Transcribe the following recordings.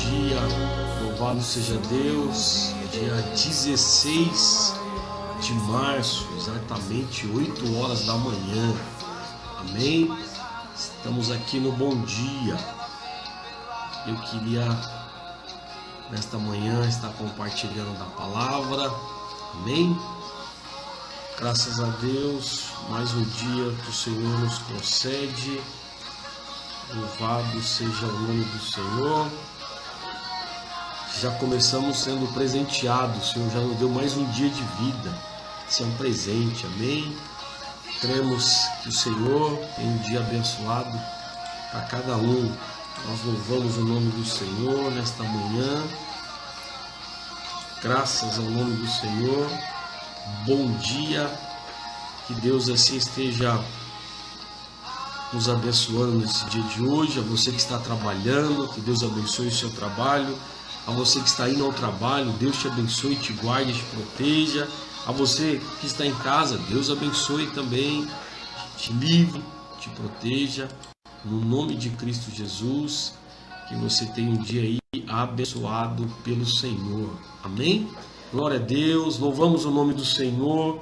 dia, louvado seja Deus. Dia 16 de março, exatamente 8 horas da manhã, amém? Estamos aqui no Bom Dia. Eu queria nesta manhã estar compartilhando da palavra, amém? Graças a Deus, mais um dia que o Senhor nos concede. Louvado seja o nome do Senhor. Já começamos sendo presenteados. O Senhor já nos deu mais um dia de vida. Isso é um presente, amém? Cremos que o Senhor tem um dia abençoado para cada um. Nós louvamos o nome do Senhor nesta manhã. Graças ao nome do Senhor. Bom dia. Que Deus assim esteja nos abençoando nesse dia de hoje. A você que está trabalhando, que Deus abençoe o seu trabalho. A você que está indo ao trabalho, Deus te abençoe, te guarde, te proteja. A você que está em casa, Deus abençoe também, te livre, te proteja. No nome de Cristo Jesus, que você tenha um dia aí abençoado pelo Senhor. Amém? Glória a Deus, louvamos o nome do Senhor.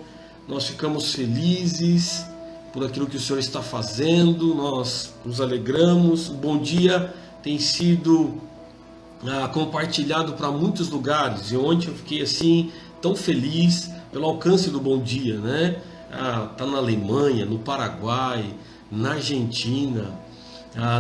Nós ficamos felizes por aquilo que o Senhor está fazendo, nós nos alegramos. O Bom Dia tem sido compartilhado para muitos lugares, e ontem eu fiquei assim tão feliz pelo alcance do Bom Dia, né? Tá na Alemanha, no Paraguai, na Argentina,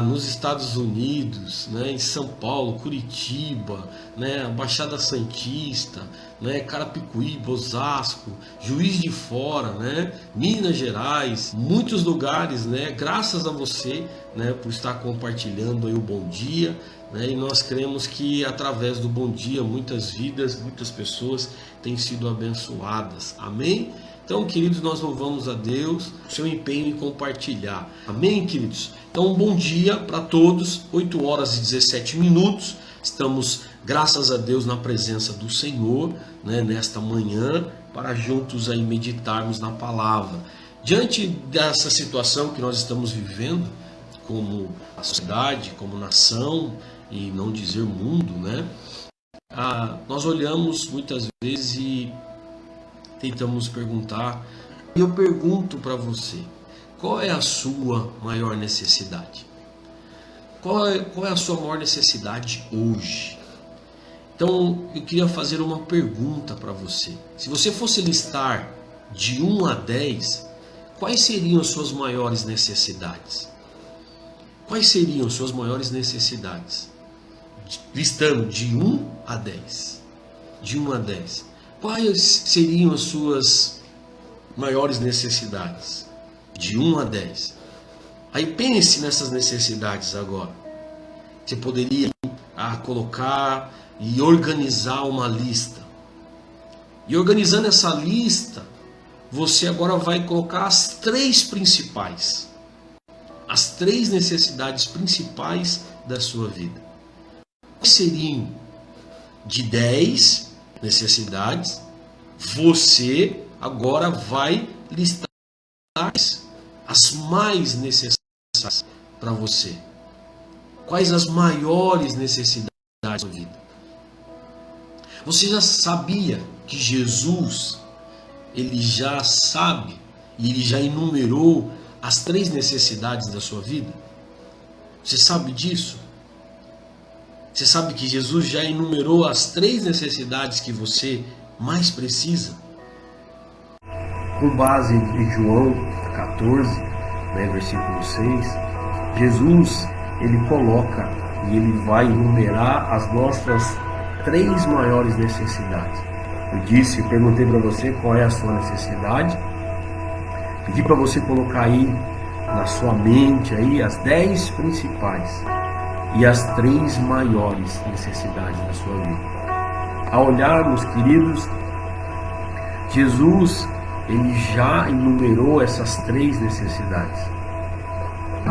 nos Estados Unidos, né? Em São Paulo, Curitiba, né? Baixada Santista, né? Carapicuíba, Osasco, Juiz de Fora, né? Minas Gerais, muitos lugares, né? Graças a você, né? Por estar compartilhando aí o Bom Dia, né? E nós cremos que através do Bom Dia muitas vidas, muitas pessoas têm sido abençoadas, amém? Então, queridos, nós louvamos a Deus, o seu empenho em compartilhar. Amém, queridos? Então, bom dia para todos, 8 horas e 17 minutos. Estamos, graças a Deus, na presença do Senhor, né, nesta manhã, para juntos aí meditarmos na palavra. Diante dessa situação que nós estamos vivendo, como a sociedade, como nação, e não dizer mundo, né? Nós olhamos muitas vezes e tentamos perguntar, e eu pergunto para você, qual é a sua maior necessidade? Qual é a sua maior necessidade hoje? Então, eu queria fazer uma pergunta para você. Se você fosse listar de 1 a 10, quais seriam as suas maiores necessidades? Quais seriam as suas maiores necessidades? Listando de 1 a 10. De 1 a 10. Quais seriam as suas maiores necessidades? De 1 a 10. Aí pense nessas necessidades agora. Você poderia colocar e organizar uma lista. E organizando essa lista, você agora vai colocar as 3 principais. As 3 necessidades principais da sua vida. Quais seriam? De 10 necessidades, você agora vai listar as mais necessárias para você. Quais as maiores necessidades da sua vida? Você já sabia que Jesus, ele já sabe e ele já enumerou as 3 necessidades da sua vida? Você sabe disso? Você sabe que Jesus já enumerou as 3 necessidades que você mais precisa? Com base em João 14, né, versículo 6, Jesus, ele coloca e ele vai enumerar as nossas 3 maiores necessidades. Eu perguntei para você qual é a sua necessidade. Pedi para você colocar aí na sua mente aí as 10 principais e as 3 maiores necessidades da sua vida. Ao olharmos, queridos, Jesus, ele já enumerou essas 3 necessidades.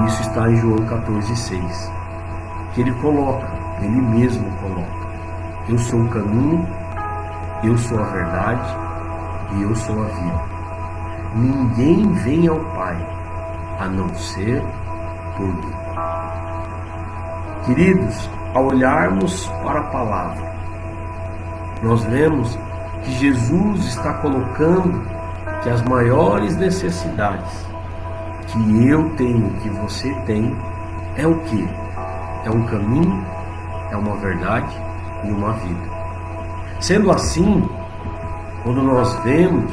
Isso está em João 14,6, que ele coloca, ele mesmo coloca: eu sou o caminho, eu sou a verdade e eu sou a vida. Ninguém vem ao Pai a não ser por mim. Queridos, ao olharmos para a palavra, nós vemos que Jesus está colocando que as maiores necessidades que eu tenho, que você tem, é o quê? É um caminho, é uma verdade e uma vida. Sendo assim, quando nós vemos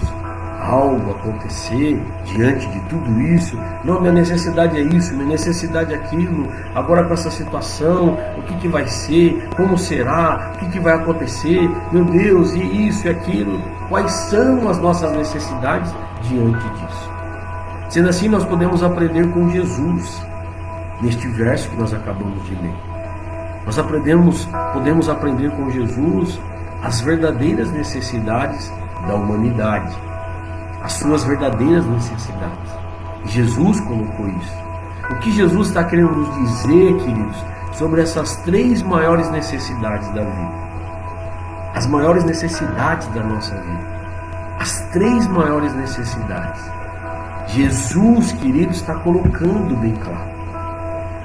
algo acontecer diante de tudo isso, não, minha necessidade é isso, minha necessidade é aquilo, agora com essa situação, o que vai ser, como será, o que vai acontecer, meu Deus, e isso e aquilo, quais são as nossas necessidades diante disso? Sendo assim, nós podemos aprender com Jesus, neste verso que nós acabamos de ler. Nós podemos aprender com Jesus as verdadeiras necessidades da humanidade, as suas verdadeiras necessidades. Jesus colocou isso. O que Jesus está querendo nos dizer, queridos, sobre essas três maiores necessidades da vida? As maiores necessidades da nossa vida. As três maiores necessidades. Jesus, queridos, está colocando bem claro.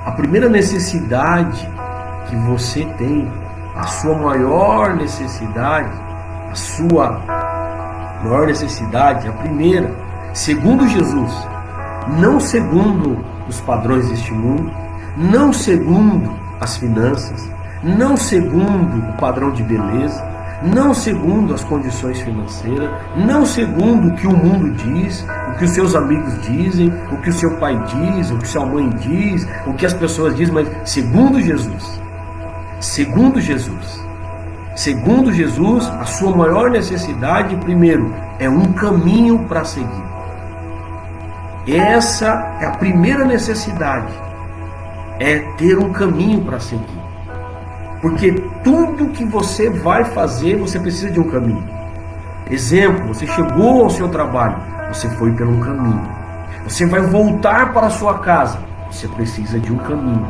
A primeira necessidade que você tem, a sua maior necessidade, a primeira, segundo Jesus, não segundo os padrões deste mundo, não segundo as finanças, não segundo o padrão de beleza, não segundo as condições financeiras, não segundo o que o mundo diz, o que os seus amigos dizem, o que o seu pai diz, o que sua mãe diz, o que as pessoas dizem, mas segundo Jesus. Segundo Jesus. Segundo Jesus, a sua maior necessidade, primeiro, é um caminho para seguir. Essa é a primeira necessidade, é ter um caminho para seguir. Porque tudo que você vai fazer, você precisa de um caminho. Exemplo, você chegou ao seu trabalho, você foi por um caminho. Você vai voltar para a sua casa, você precisa de um caminho.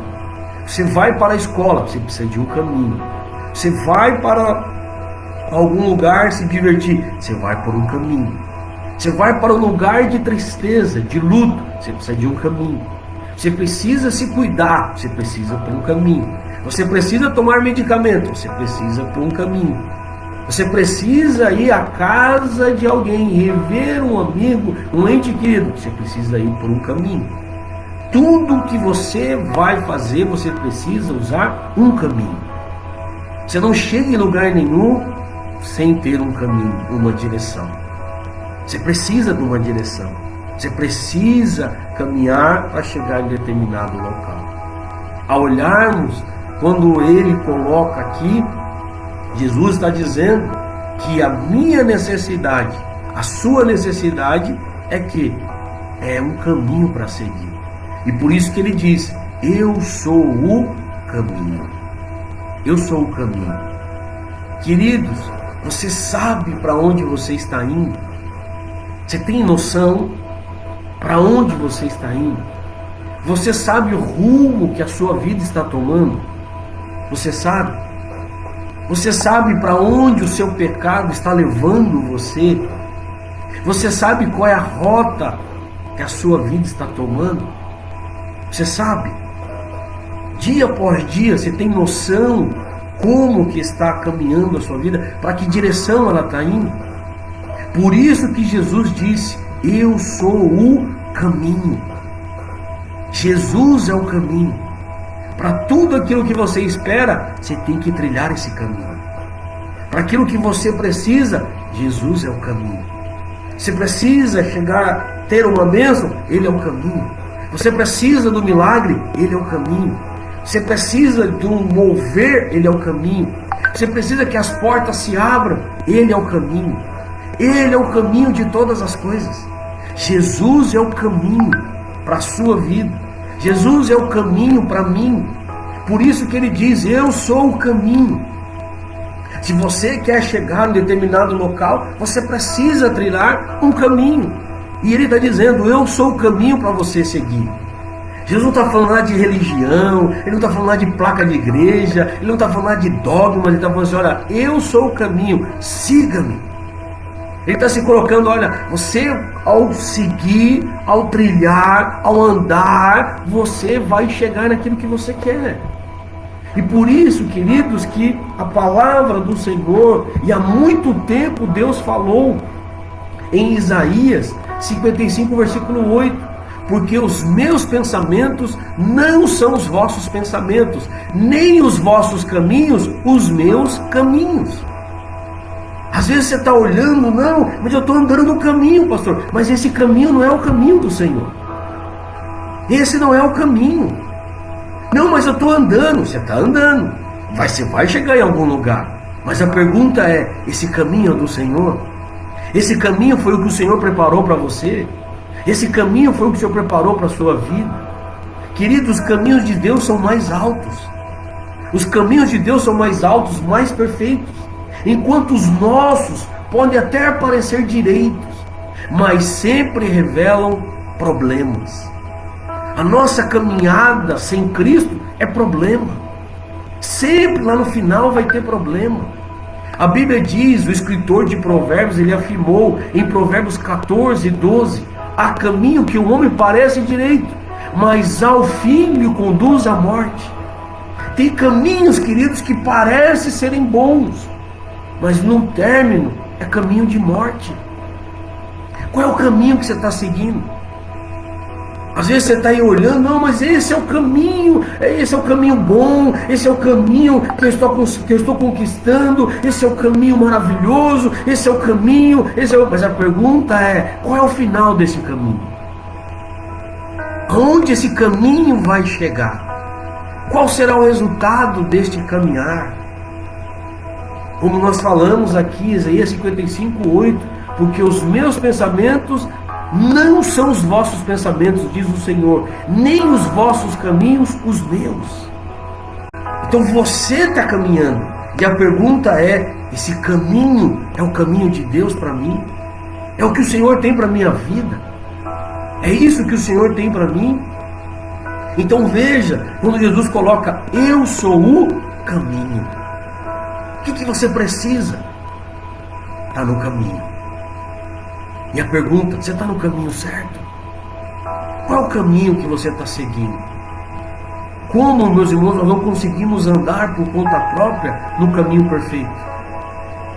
Você vai para a escola, você precisa de um caminho. Você vai para algum lugar se divertir, você vai por um caminho. Você vai para um lugar de tristeza, de luto, você precisa de um caminho. Você precisa se cuidar, você precisa por um caminho. Você precisa tomar medicamento, você precisa por um caminho. Você precisa ir à casa de alguém, rever um amigo, um ente querido, você precisa ir por um caminho. Tudo que você vai fazer, você precisa usar um caminho. Você não chega em lugar nenhum sem ter um caminho, uma direção. Você precisa de uma direção. Você precisa caminhar para chegar em determinado local. Ao olharmos, quando ele coloca aqui, Jesus está dizendo que a minha necessidade, a sua necessidade é que é um caminho para seguir. E por isso que ele diz, eu sou o caminho. Eu sou o caminho. Queridos, você sabe para onde você está indo? Você tem noção para onde você está indo? Você sabe o rumo que a sua vida está tomando? Você sabe? Você sabe para onde o seu pecado está levando você? Você sabe qual é a rota que a sua vida está tomando? Você sabe? Dia após dia, você tem noção como que está caminhando a sua vida? Para que direção ela está indo? Por isso que Jesus disse, eu sou o caminho. Jesus é o caminho. Para tudo aquilo que você espera, você tem que trilhar esse caminho. Para aquilo que você precisa, Jesus é o caminho. Você precisa chegar, ter uma bênção, Ele é o caminho. Você precisa do milagre, Ele é o caminho. Você precisa de um mover, Ele é o caminho. Você precisa que as portas se abram, Ele é o caminho. Ele é o caminho de todas as coisas. Jesus é o caminho para a sua vida. Jesus é o caminho para mim. Por isso que ele diz, eu sou o caminho. Se você quer chegar em determinado local, você precisa trilhar um caminho. E ele está dizendo, eu sou o caminho para você seguir. Jesus não está falando nada de religião, ele não está falando nada de placa de igreja, ele não está falando nada de dogmas, ele está falando assim, olha, eu sou o caminho, siga-me. Ele está se colocando, olha, você ao seguir, ao trilhar, ao andar, você vai chegar naquilo que você quer. E por isso, queridos, que a palavra do Senhor, e há muito tempo Deus falou em Isaías 55, versículo 8: porque os meus pensamentos não são os vossos pensamentos, nem os vossos caminhos os meus caminhos. Às vezes você está olhando, não, mas eu estou andando no caminho, pastor, mas esse caminho não é o caminho do Senhor. Esse não é o caminho. Não, mas eu estou andando. Você está andando, você vai chegar em algum lugar, mas a pergunta é: esse caminho é do Senhor? Esse caminho foi o que o Senhor preparou para você? Esse caminho foi o que o Senhor preparou para a sua vida? Queridos, os caminhos de Deus são mais altos. Os caminhos de Deus são mais altos, mais perfeitos. Enquanto os nossos podem até parecer direitos, mas sempre revelam problemas. A nossa caminhada sem Cristo é problema. Sempre lá no final vai ter problema. A Bíblia diz, o escritor de Provérbios, ele afirmou em Provérbios 14, 12: há caminho que o homem parece direito, mas ao fim lhe conduz à morte. Tem caminhos, queridos, que parecem serem bons, mas no término é caminho de morte. Qual é o caminho que você está seguindo? Às vezes você está aí olhando, não, mas esse é o caminho bom, esse é o caminho que eu estou conquistando, esse é o caminho maravilhoso, esse é o caminho, mas a pergunta é: qual é o final desse caminho? Aonde esse caminho vai chegar? Qual será o resultado deste caminhar? Como nós falamos aqui, Isaías 55, 8: porque os meus pensamentos não são os vossos pensamentos, diz o Senhor, nem os vossos caminhos os meus. Então você está caminhando, e a pergunta é: esse caminho é o caminho de Deus para mim? É o que o Senhor tem para a minha vida? É isso que o Senhor tem para mim? Então veja, quando Jesus coloca: eu sou o caminho, o que você precisa? Está no caminho. E a pergunta: você está no caminho certo? Qual é o caminho que você está seguindo? Como, meus irmãos, nós não conseguimos andar por conta própria no caminho perfeito?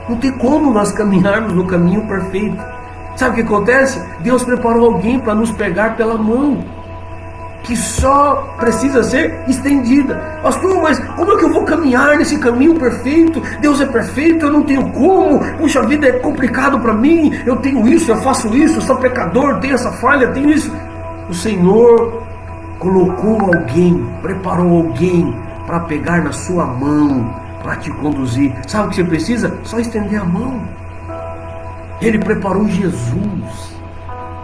Não tem como nós caminharmos no caminho perfeito. Sabe o que acontece? Deus preparou alguém para nos pegar pela mão, que só precisa ser estendida. Pastor, mas como é que eu vou caminhar nesse caminho perfeito? Deus é perfeito, eu não tenho como. Puxa vida, é complicado para mim. Eu tenho isso, eu faço isso, eu sou pecador, tenho essa falha, tenho isso. O Senhor colocou alguém, preparou alguém para pegar na sua mão, para te conduzir. Sabe o que você precisa? Só estender a mão. Ele preparou Jesus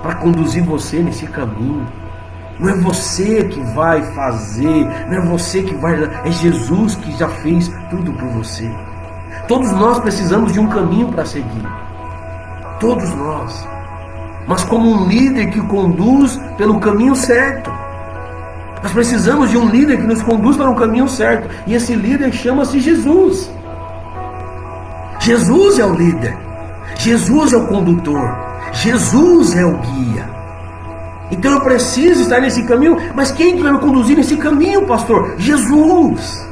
para conduzir você nesse caminho. Não é você que vai fazer, não é você que vai, é Jesus que já fez tudo por você. Todos nós precisamos de um caminho para seguir, todos nós, mas como um líder que conduz pelo caminho certo. Nós precisamos de um líder que nos conduz para um caminho certo, e esse líder chama-se Jesus. Jesus é o líder, Jesus é o condutor, Jesus é o guia. Então eu preciso estar nesse caminho, mas quem vai me conduzir nesse caminho, pastor? Jesus.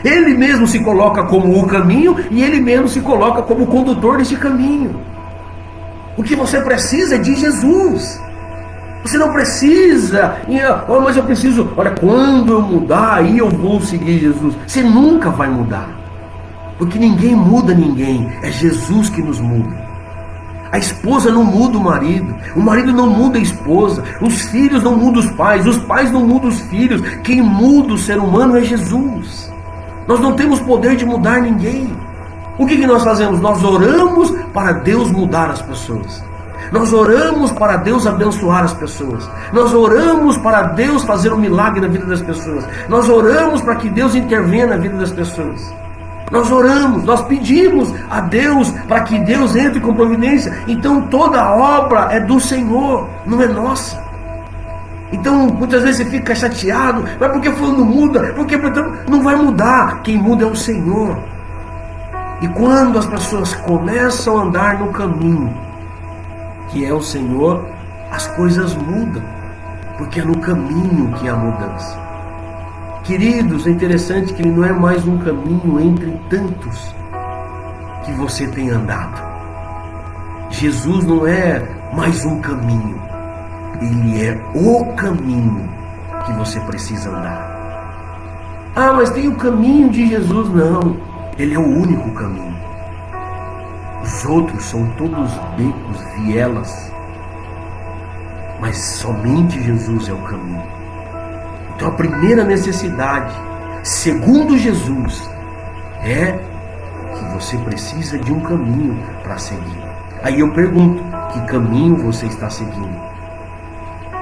Ele mesmo se coloca como o caminho, e Ele mesmo se coloca como o condutor desse caminho. O que você precisa é de Jesus. Você não precisa, mas eu preciso, olha, quando eu mudar, aí eu vou seguir Jesus. Você nunca vai mudar, porque ninguém muda ninguém, é Jesus que nos muda. A esposa não muda o marido não muda a esposa, os filhos não mudam os pais não mudam os filhos. Quem muda o ser humano é Jesus. Nós não temos poder de mudar ninguém. O que nós fazemos? Nós oramos para Deus mudar as pessoas. Nós oramos para Deus abençoar as pessoas. Nós oramos para Deus fazer um milagre na vida das pessoas. Nós oramos para que Deus intervenha na vida das pessoas. Nós oramos, nós pedimos a Deus para que Deus entre com providência. Então toda a obra é do Senhor, não é nossa. Então muitas vezes você fica chateado, mas por que fulano muda? Porque não vai mudar, quem muda é o Senhor. E quando as pessoas começam a andar no caminho que é o Senhor, as coisas mudam, porque é no caminho que há mudança. Queridos, é interessante que ele não é mais um caminho entre tantos que você tem andado. Jesus não é mais um caminho, ele é o caminho que você precisa andar. Ah, mas tem o caminho de Jesus. Não, ele é o único caminho. Os outros são todos becos, vielas, mas somente Jesus é o caminho. Então a primeira necessidade, segundo Jesus, é que você precisa de um caminho para seguir. Aí eu pergunto, que caminho você está seguindo?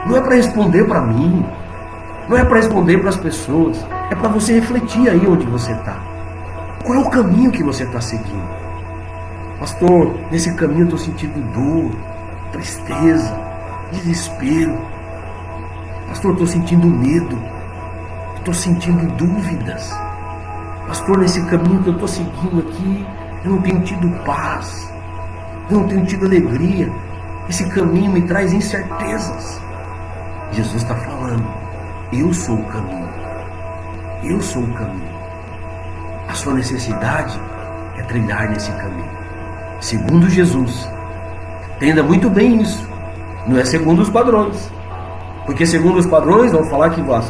Não é para responder para mim, não é para responder para as pessoas, é para você refletir aí onde você está. Qual é o caminho que você está seguindo? Pastor, nesse caminho eu estou sentindo dor, tristeza, desespero. Pastor, estou sentindo medo, estou sentindo dúvidas. Pastor, nesse caminho que eu estou seguindo aqui, eu não tenho tido paz, eu não tenho tido alegria. Esse caminho me traz incertezas. Jesus está falando, eu sou o caminho, eu sou o caminho. A sua necessidade é trilhar nesse caminho, segundo Jesus. Entenda muito bem isso, não é segundo os padrões. Porque segundo os padrões, vão falar que a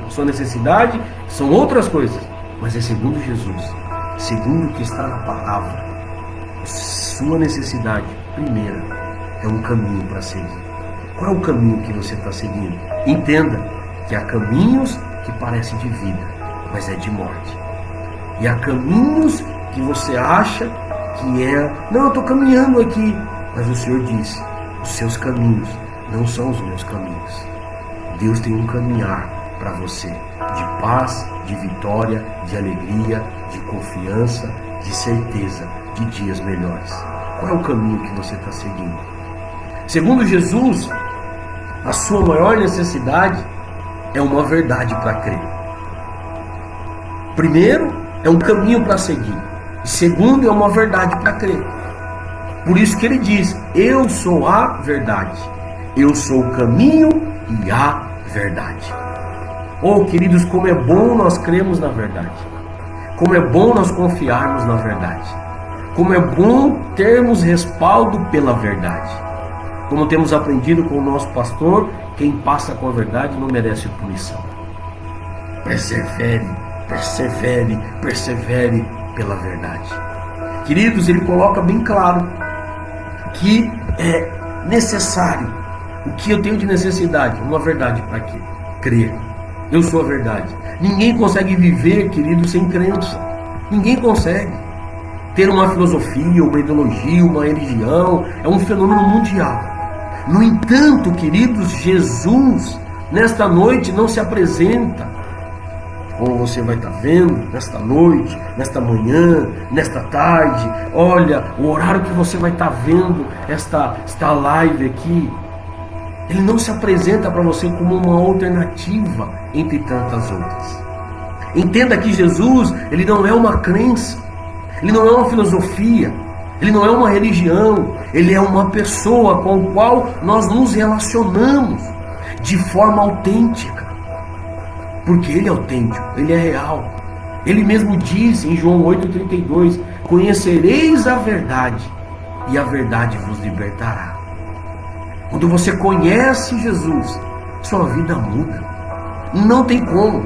sua necessidade são outras coisas. Mas é segundo Jesus, segundo o que está na palavra. Sua necessidade, primeira, é um caminho para seguir. Qual é o caminho que você está seguindo? Entenda que há caminhos que parecem de vida, mas é de morte. E há caminhos que você acha que é... Não, eu estou caminhando aqui. Mas o Senhor diz, os seus caminhos não são os meus caminhos. Deus tem um caminhar para você, de paz, de vitória, de alegria, de confiança, de certeza, de dias melhores. Qual é o caminho que você está seguindo? Segundo Jesus, a sua maior necessidade é uma verdade para crer. Primeiro, é um caminho para seguir. E segundo, é uma verdade para crer. Por isso que ele diz, eu sou a verdade. Eu sou o caminho e a verdade. Oh, queridos, como é bom nós cremos na verdade. Como é bom nós confiarmos na verdade. Como é bom termos respaldo pela verdade. Como temos aprendido com o nosso pastor, quem passa com a verdade não merece punição. Persevere, persevere, persevere pela verdade. Queridos, ele coloca bem claro que é necessário. O que eu tenho de necessidade? Uma verdade para quê? Crer. Eu sou a verdade. Ninguém consegue viver, querido, sem crença. Ninguém consegue. Ter uma filosofia, uma ideologia, uma religião, é um fenômeno mundial. No entanto, queridos, Jesus, nesta noite, não se apresenta, como você vai estar vendo, nesta noite, nesta manhã, nesta tarde. Olha, o horário que você vai estar vendo esta live aqui, ele não se apresenta para você como uma alternativa entre tantas outras. Entenda que Jesus, ele não é uma crença, ele não é uma filosofia, ele não é uma religião, ele é uma pessoa com a qual nós nos relacionamos de forma autêntica. Porque ele é autêntico, ele é real. Ele mesmo diz em João 8,32, conhecereis a verdade e a verdade vos libertará. Quando você conhece Jesus, sua vida muda. Não tem como.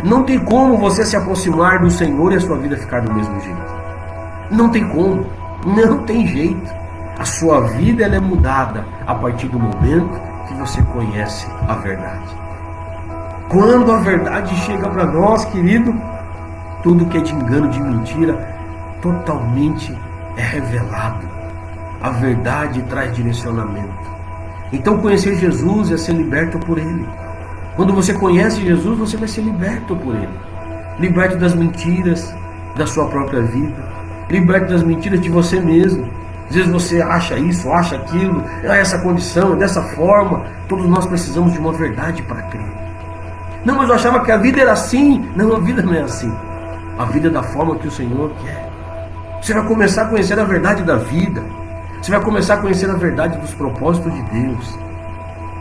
Não tem como você se aproximar do Senhor e a sua vida ficar do mesmo jeito. Não tem como. Não tem jeito. A sua vida ela é mudada a partir do momento que você conhece a verdade. Quando a verdade chega para nós, querido, tudo que é de engano, de mentira, totalmente é revelado. A verdade traz direcionamento. Então conhecer Jesus é ser liberto por Ele. Quando você conhece Jesus, você vai ser liberto por Ele. Liberto das mentiras da sua própria vida. Liberto das mentiras de você mesmo. Às vezes você acha isso, acha aquilo, essa condição, dessa forma. Todos nós precisamos de uma verdade para crer. Não, mas eu achava que a vida era assim. Não, a vida não é assim. A vida é da forma que o Senhor quer. Você vai começar a conhecer a verdade da vida. Você vai começar a conhecer a verdade dos propósitos de Deus.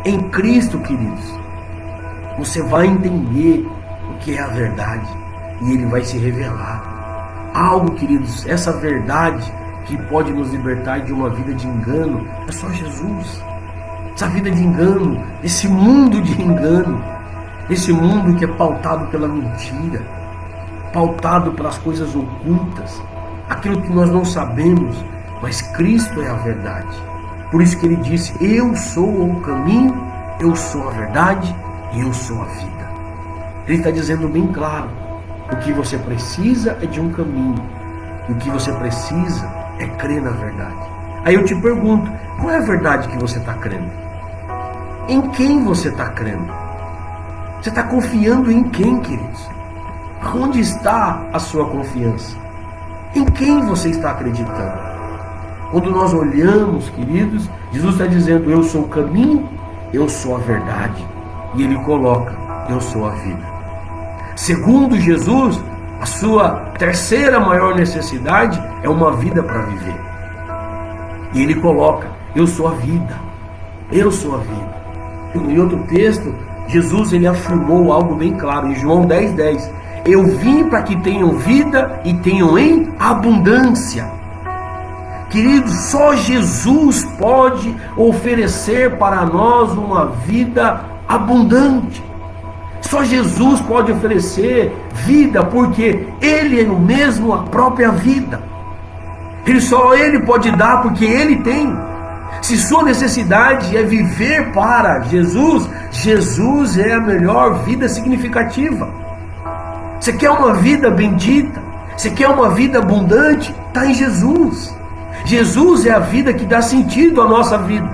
Em Cristo, queridos, você vai entender o que é a verdade, e Ele vai se revelar. Algo, queridos, essa verdade que pode nos libertar de uma vida de engano é só Jesus. Essa vida de engano, esse mundo de engano, esse mundo que é pautado pela mentira, pautado pelas coisas ocultas, aquilo que nós não sabemos, mas Cristo é a verdade. Por isso que Ele disse: eu sou o caminho, eu sou a verdade e eu sou a vida. Ele está dizendo bem claro: o que você precisa é de um caminho, o que você precisa é crer na verdade. Aí eu te pergunto: qual é a verdade que você está crendo? Em quem você está crendo? Você está confiando em quem, queridos? Onde está a sua confiança? Em quem você está acreditando? Quando nós olhamos, queridos, Jesus está dizendo: eu sou o caminho, eu sou a verdade. E Ele coloca: eu sou a vida. Segundo Jesus, a sua terceira maior necessidade é uma vida para viver. E Ele coloca: eu sou a vida. Eu sou a vida. Em outro texto, Jesus ele afirmou algo bem claro, em João 10:10. Eu vim para que tenham vida e tenham em abundância. Queridos, só Jesus pode oferecer para nós uma vida abundante. Só Jesus pode oferecer vida, porque Ele é o mesmo, a própria vida. Só Ele pode dar, porque Ele tem. Se sua necessidade é viver para Jesus, Jesus é a melhor vida significativa. Você quer uma vida bendita? Você quer uma vida abundante? Está em Jesus. Jesus é a vida que dá sentido à nossa vida.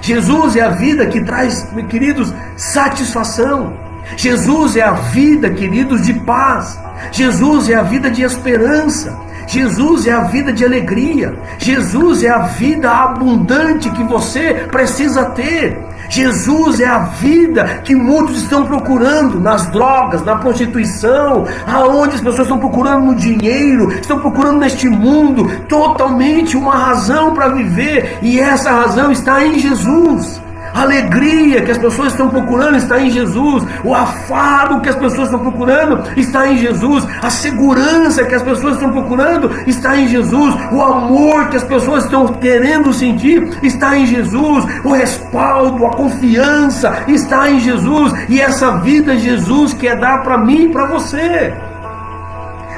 Jesus é a vida que traz, queridos, satisfação. Jesus é a vida, queridos, de paz. Jesus é a vida de esperança. Jesus é a vida de alegria. Jesus é a vida abundante que você precisa ter. Jesus é a vida que muitos estão procurando nas drogas, na prostituição, aonde as pessoas estão procurando no dinheiro, estão procurando neste mundo totalmente uma razão para viver, e essa razão está em Jesus. A alegria que as pessoas estão procurando está em Jesus. O afago que as pessoas estão procurando está em Jesus. A segurança que as pessoas estão procurando está em Jesus. O amor que as pessoas estão querendo sentir está em Jesus. O respaldo, a confiança está em Jesus. E essa vida Jesus quer dar para mim e para você.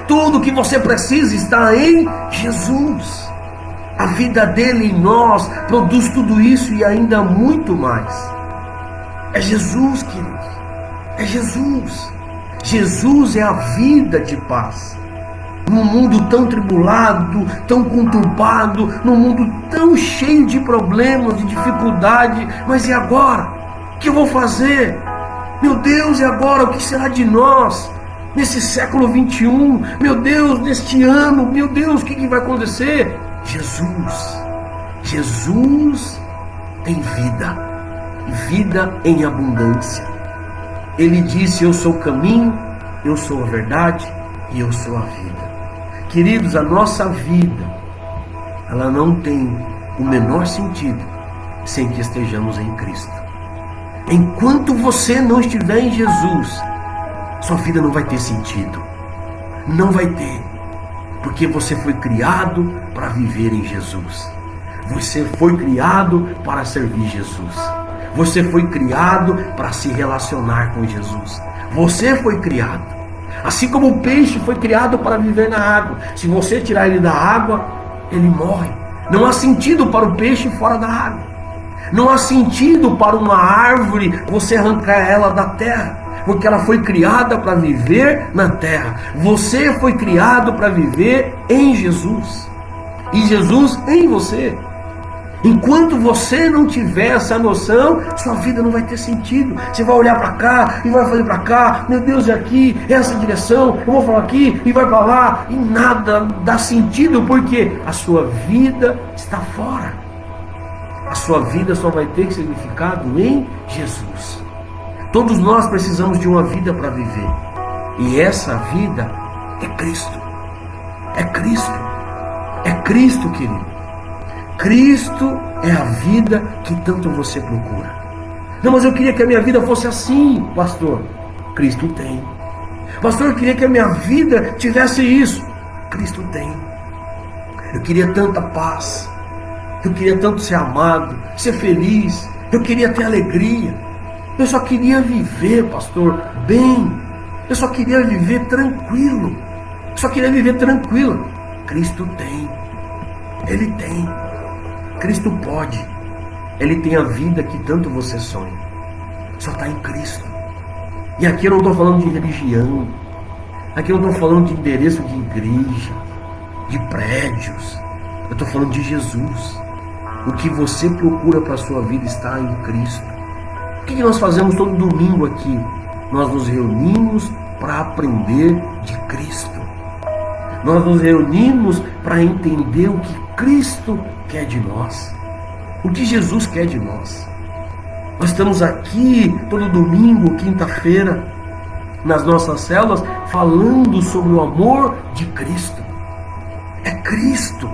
Tudo que você precisa está em Jesus. A vida dele em nós produz tudo isso e ainda muito mais. É Jesus, queridos. É Jesus. Jesus é a vida de paz. Num mundo tão tribulado, tão conturbado, num mundo tão cheio de problemas, de dificuldade. Mas e agora? O que eu vou fazer? Meu Deus, e agora? O que será de nós? Nesse século 21? Meu Deus, neste ano? Meu Deus, o que vai acontecer? Jesus tem vida, vida em abundância. Ele disse: eu sou o caminho, eu sou a verdade e eu sou a vida. Queridos, a nossa vida, ela não tem o menor sentido sem que estejamos em Cristo. Enquanto você não estiver em Jesus, sua vida não vai ter sentido. Não vai ter. Porque você foi criado para viver em Jesus. Você foi criado para servir Jesus. Você foi criado para se relacionar com Jesus. Você foi criado. Assim como o peixe foi criado para viver na água. Se você tirar ele da água, ele morre. Não há sentido para o peixe fora da água. Não há sentido para uma árvore você arrancar ela da terra. Porque ela foi criada para viver na terra. Você foi criado para viver em Jesus. E Jesus em você. Enquanto você não tiver essa noção, sua vida não vai ter sentido. Você vai olhar para cá e vai fazer para cá. Meu Deus, é aqui, essa direção. Eu vou falar aqui e vai para lá. E nada dá sentido, porque a sua vida está fora. A sua vida só vai ter significado em Jesus. Todos nós precisamos de uma vida para viver. E essa vida é Cristo. É Cristo. É Cristo, querido. Cristo é a vida que tanto você procura. Não, mas eu queria que a minha vida fosse assim, pastor. Cristo tem. Pastor, eu queria que a minha vida tivesse isso. Cristo tem. Eu queria tanta paz. Eu queria tanto ser amado, ser feliz. Eu queria ter alegria. Eu só queria viver, pastor, bem. Eu só queria viver tranquilo. Eu só queria viver tranquilo. Cristo tem. Ele tem. Cristo pode. Ele tem a vida que tanto você sonha. Só está em Cristo. E aqui eu não estou falando de religião. Aqui eu não estou falando de endereço de igreja, de prédios. Eu estou falando de Jesus. O que você procura para a sua vida está em Cristo. O que nós fazemos todo domingo aqui? Nós nos reunimos para aprender de Cristo. Nós nos reunimos para entender o que Cristo quer de nós. O que Jesus quer de nós. Nós estamos aqui todo domingo, quinta-feira, nas nossas células, falando sobre o amor de Cristo. É Cristo.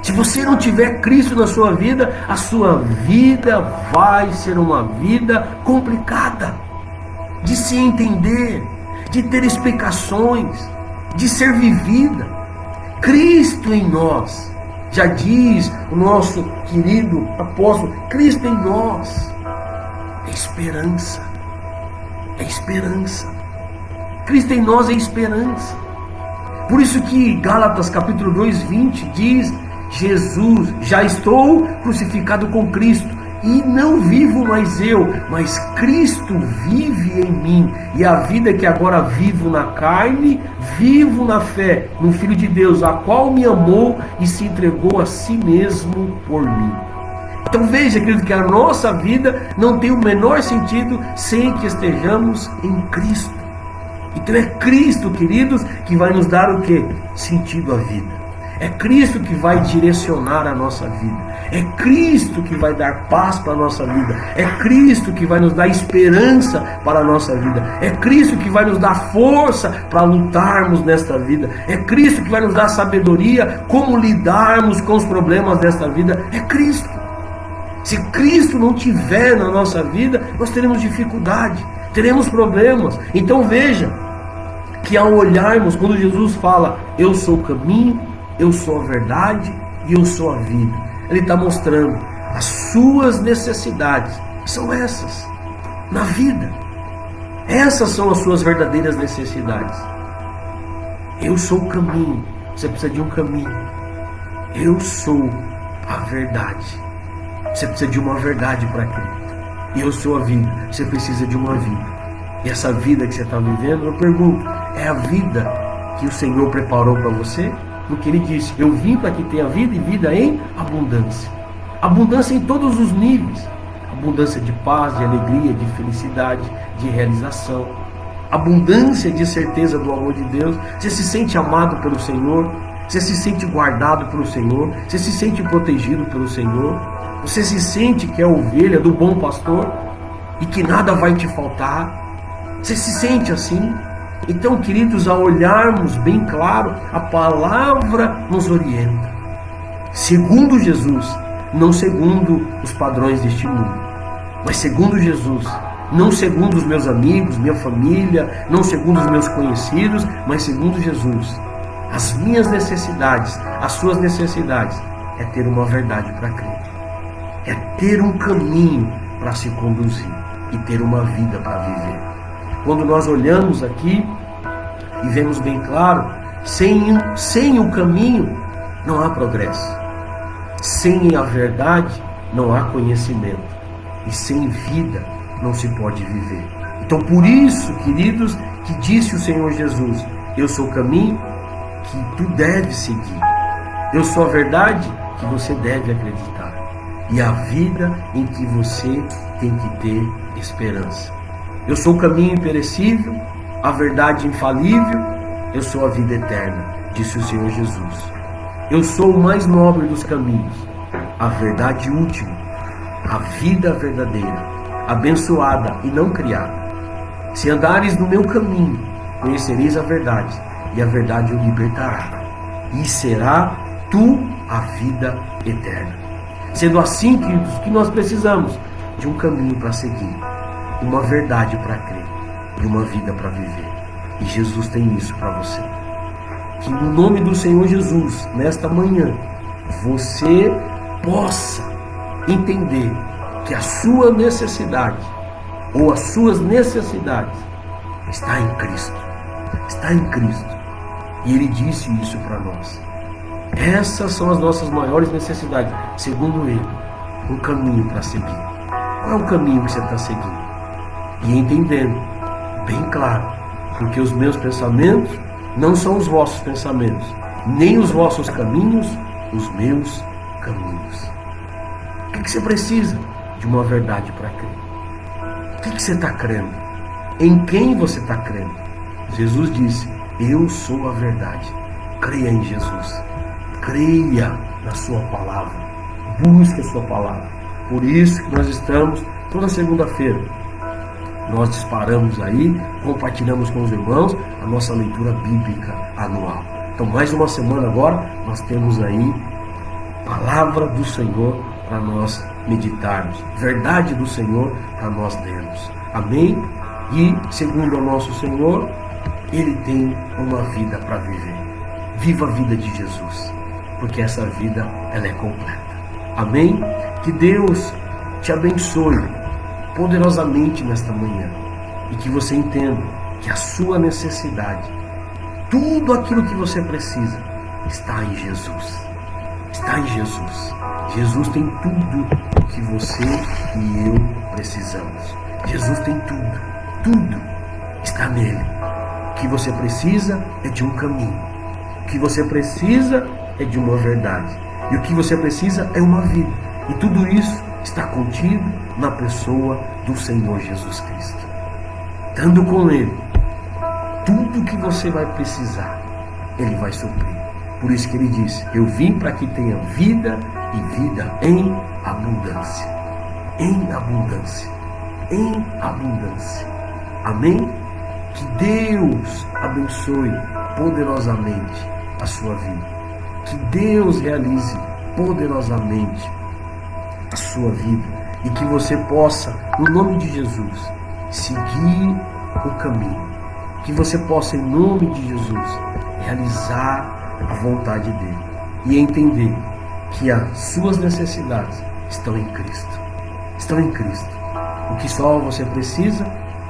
Se você não tiver Cristo na sua vida, a sua vida vai ser uma vida complicada. De se entender, de ter explicações, de ser vivida. Cristo em nós. Já diz o nosso querido apóstolo, Cristo em nós. É esperança. É esperança. Cristo em nós é esperança. Por isso que Gálatas capítulo 2:20 diz: Jesus, já estou crucificado com Cristo, e não vivo mais eu, mas Cristo vive em mim. E a vida que agora vivo na carne, vivo na fé no Filho de Deus, a qual me amou e se entregou a si mesmo por mim. Então veja, querido, que a nossa vida não tem o menor sentido sem que estejamos em Cristo. Então é Cristo, queridos, que vai nos dar o quê? Sentido à vida. É Cristo que vai direcionar a nossa vida. É Cristo que vai dar paz para a nossa vida. É Cristo que vai nos dar esperança para a nossa vida. É Cristo que vai nos dar força para lutarmos nesta vida. É Cristo que vai nos dar sabedoria como lidarmos com os problemas desta vida. É Cristo. Se Cristo não tiver na nossa vida, nós teremos dificuldade, teremos problemas. Então veja que ao olharmos, quando Jesus fala, eu sou o caminho, eu sou a verdade e eu sou a vida, Ele está mostrando as suas necessidades. São essas, na vida. Essas são as suas verdadeiras necessidades. Eu sou o caminho, você precisa de um caminho. Eu sou a verdade. Você precisa de uma verdade para Cristo. E eu sou a vida. Você precisa de uma vida. E essa vida que você está vivendo, eu pergunto, é a vida que o Senhor preparou para você? Porque Ele disse, eu vim para que tenha vida e vida em abundância. Abundância em todos os níveis. Abundância de paz, de alegria, de felicidade, de realização. Abundância de certeza do amor de Deus. Você se sente amado pelo Senhor. Você se sente guardado pelo Senhor. Você se sente protegido pelo Senhor. Você se sente que é ovelha do bom pastor e que nada vai te faltar. Você se sente assim? Então, queridos, ao olharmos bem claro, a palavra nos orienta. Segundo Jesus, não segundo os padrões deste mundo, mas segundo Jesus, não segundo os meus amigos, minha família, não segundo os meus conhecidos, mas segundo Jesus. As minhas necessidades, as suas necessidades, é ter uma verdade para crer. É ter um caminho para se conduzir e ter uma vida para viver. Quando nós olhamos aqui e vemos bem claro, sem o caminho não há progresso. Sem a verdade não há conhecimento. E sem vida não se pode viver. Então por isso, queridos, que disse o Senhor Jesus, eu sou o caminho que tu deves seguir. Eu sou a verdade que você deve acreditar. E a vida em que você tem que ter esperança. Eu sou o caminho imperecível, a verdade infalível, eu sou a vida eterna, disse o Senhor Jesus. Eu sou o mais nobre dos caminhos, a verdade última, a vida verdadeira, abençoada e não criada. Se andares no meu caminho, conhecereis a verdade, e a verdade o libertará, e será tu a vida eterna. Sendo assim, queridos, que nós precisamos de um caminho para seguir, uma verdade para crer e uma vida para viver. E Jesus tem isso para você. Que no nome do Senhor Jesus, nesta manhã, você possa entender que a sua necessidade, ou as suas necessidades, está em Cristo. Está em Cristo. E Ele disse isso para nós. Essas são as nossas maiores necessidades, segundo Ele. Um caminho para seguir. Qual é o caminho que você está seguindo? E entendendo, bem claro, porque os meus pensamentos não são os vossos pensamentos, nem os vossos caminhos, os meus caminhos. O que você precisa? De uma verdade para crer. O que você está crendo? Em quem você está crendo? Jesus disse: eu sou a verdade. Creia em Jesus. Creia na sua palavra. Busque a sua palavra. Por isso que nós estamos toda segunda-feira. Nós disparamos aí, compartilhamos com os irmãos a nossa leitura bíblica anual. Então, mais uma semana agora, nós temos aí palavra do Senhor para nós meditarmos, verdade do Senhor para nós lermos. Amém? E, segundo o nosso Senhor, Ele tem uma vida para viver. Viva a vida de Jesus, porque essa vida, ela é completa. Amém? Que Deus te abençoe poderosamente nesta manhã e que você entenda que a sua necessidade, tudo aquilo que você precisa, está em Jesus. Está em Jesus. Jesus tem tudo o que você e eu precisamos. Jesus tem tudo. Tudo está nele. O que você precisa é de um caminho. O que você precisa é de uma verdade. E o que você precisa é uma vida. E tudo isso está contido na pessoa do Senhor Jesus Cristo. Dando com Ele tudo o que você vai precisar, Ele vai suprir. Por isso que Ele disse: eu vim para que tenha vida e vida em abundância. Em abundância. Em abundância. Amém? Que Deus abençoe poderosamente a sua vida. Que Deus realize poderosamente a sua vida e que você possa, no nome de Jesus, seguir o caminho. Que você possa, em nome de Jesus, realizar a vontade dele e entender que as suas necessidades estão em Cristo. Estão em Cristo. O que só você precisa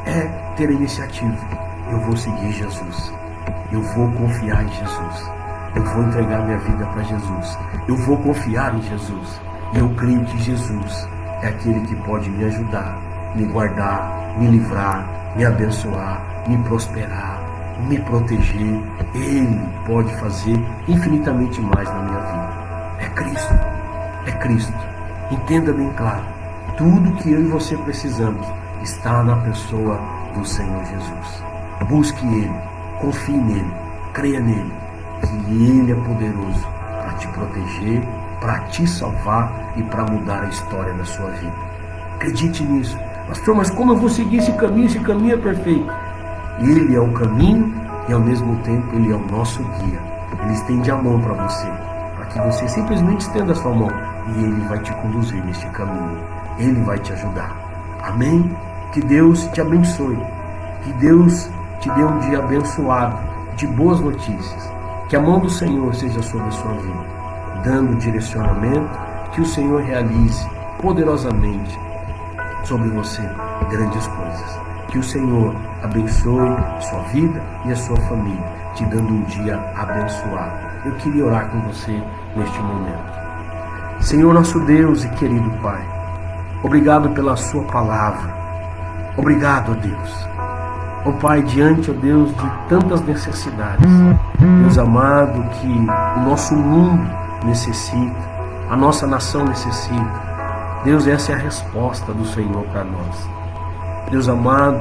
é ter a iniciativa. Eu vou seguir Jesus. Eu vou confiar em Jesus. Eu vou entregar minha vida para Jesus. Eu vou confiar em Jesus. E eu creio que Jesus é aquele que pode me ajudar, me guardar, me livrar, me abençoar, me prosperar, me proteger. Ele pode fazer infinitamente mais na minha vida. É Cristo. É Cristo. Entenda bem claro. Tudo que eu e você precisamos está na pessoa do Senhor Jesus. Busque Ele. Confie nele. Creia nele. Que Ele é poderoso para te proteger, para te salvar e para mudar a história da sua vida. Acredite nisso. Pastor, mas como eu vou seguir esse caminho? Esse caminho é perfeito. Ele é o caminho e ao mesmo tempo Ele é o nosso guia. Ele estende a mão para você, para que você simplesmente estenda a sua mão e Ele vai te conduzir neste caminho. Ele vai te ajudar. Amém? Que Deus te abençoe. Que Deus te dê um dia abençoado, de boas notícias. Que a mão do Senhor seja sobre a sua vida, dando direcionamento, que o Senhor realize poderosamente sobre você grandes coisas. Que o Senhor abençoe a sua vida e a sua família, te dando um dia abençoado. Eu queria orar com você neste momento. Senhor nosso Deus e querido Pai, obrigado pela sua palavra. Obrigado, ó Deus. Ó Pai, diante, ó Deus, de tantas necessidades, Deus amado, que o nosso mundo necessita, a nossa nação necessita. Deus, essa é a resposta do Senhor para nós. Deus amado,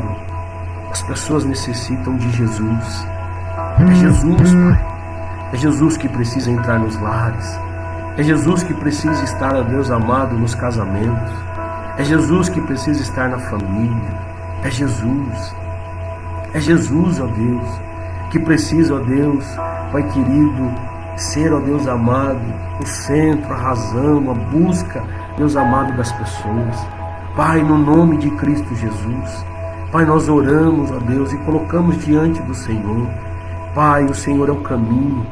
as pessoas necessitam de Jesus. É Jesus, Pai. É Jesus que precisa entrar nos lares. É Jesus que precisa estar, ó Deus amado, nos casamentos. É Jesus que precisa estar na família. É Jesus. É Jesus, ó Deus, que precisa, ó Deus, Pai querido, ser, ó Deus amado, o centro, a razão, a busca, Deus amado, das pessoas. Pai, no nome de Cristo Jesus, Pai, nós oramos, ó Deus, e colocamos diante do Senhor. Pai, o Senhor é o caminho.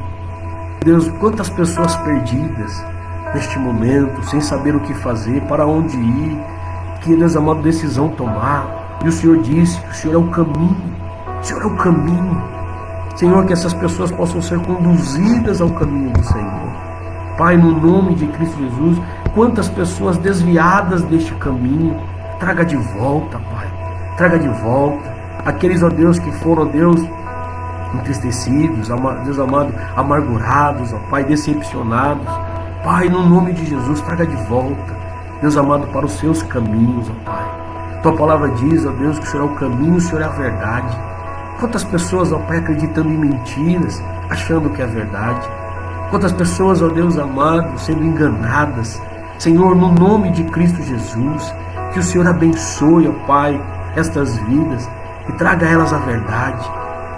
Deus, quantas pessoas perdidas neste momento, sem saber o que fazer, para onde ir, que Deus amado, decisão tomar. E o Senhor disse que o Senhor é o caminho. O Senhor é o caminho. Senhor, que essas pessoas possam ser conduzidas ao caminho do Senhor. Pai, no nome de Cristo Jesus, quantas pessoas desviadas deste caminho, traga de volta, Pai. Traga de volta aqueles, ó Deus, que foram, ó Deus, entristecidos, Deus amado, amargurados, ó Pai, decepcionados. Pai, no nome de Jesus, traga de volta, Deus amado, para os seus caminhos, ó Pai. Tua palavra diz, ó Deus, que o Senhor é o caminho, o Senhor é a verdade. Quantas pessoas, ó Pai, acreditando em mentiras, achando que é verdade. Quantas pessoas, ó Deus amado, sendo enganadas. Senhor, no nome de Cristo Jesus, que o Senhor abençoe, ó Pai, estas vidas e traga a elas a verdade.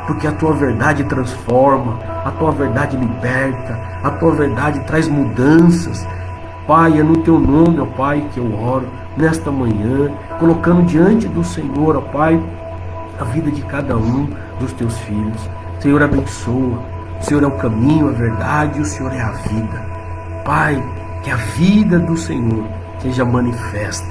Porque a tua verdade transforma, a tua verdade liberta, a tua verdade traz mudanças. Pai, é no teu nome, ó Pai, que eu oro nesta manhã, colocando diante do Senhor, ó Pai, a vida de cada um dos teus filhos. Senhor, abençoa. O Senhor é o caminho, a verdade, e o Senhor é a vida. Pai, que a vida do Senhor seja manifesta,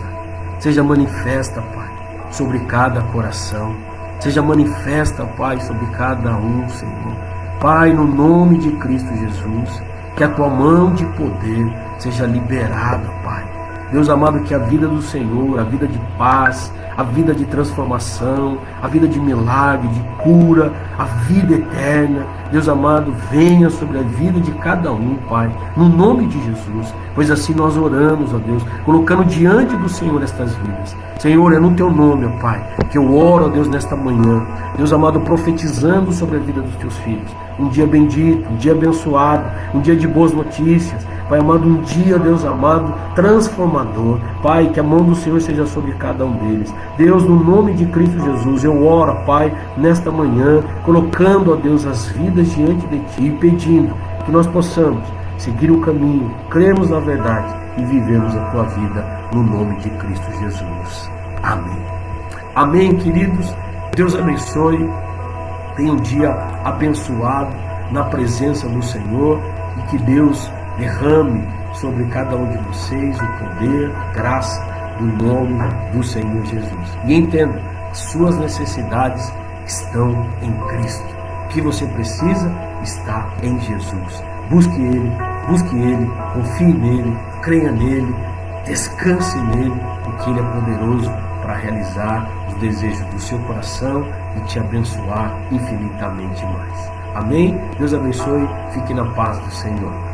Pai, sobre cada coração. Seja manifesta, Pai, sobre cada um, Senhor. Pai, no nome de Cristo Jesus, que a tua mão de poder seja liberada, Pai. Deus amado, que a vida do Senhor, a vida de paz, a vida de transformação, a vida de milagre, de cura, a vida eterna, Deus amado, venha sobre a vida de cada um, Pai, no nome de Jesus. Pois assim nós oramos, ó Deus, colocando diante do Senhor estas vidas. Senhor, é no teu nome, ó Pai, que eu oro, ó Deus, nesta manhã. Deus amado, profetizando sobre a vida dos teus filhos. Um dia bendito, um dia abençoado, um dia de boas notícias. Pai amado, um dia, Deus amado, transformador. Pai, que a mão do Senhor seja sobre cada um deles. Deus, no nome de Cristo Jesus, eu oro, Pai, nesta manhã, colocando, ó Deus, as vidas diante de Ti e pedindo que nós possamos seguir o caminho, crermos na verdade e vivermos a Tua vida no nome de Cristo Jesus. Amém. Amém, queridos. Deus abençoe. Tenha um dia abençoado na presença do Senhor e que Deus derrame sobre cada um de vocês o poder, a graça do nome do Senhor Jesus. E entenda, suas necessidades estão em Cristo. O que você precisa está em Jesus. Busque Ele, confie nele, creia nele, descanse nele, porque Ele é poderoso para realizar os desejos do seu coração e te abençoar infinitamente mais. Amém? Deus abençoe, fique na paz do Senhor.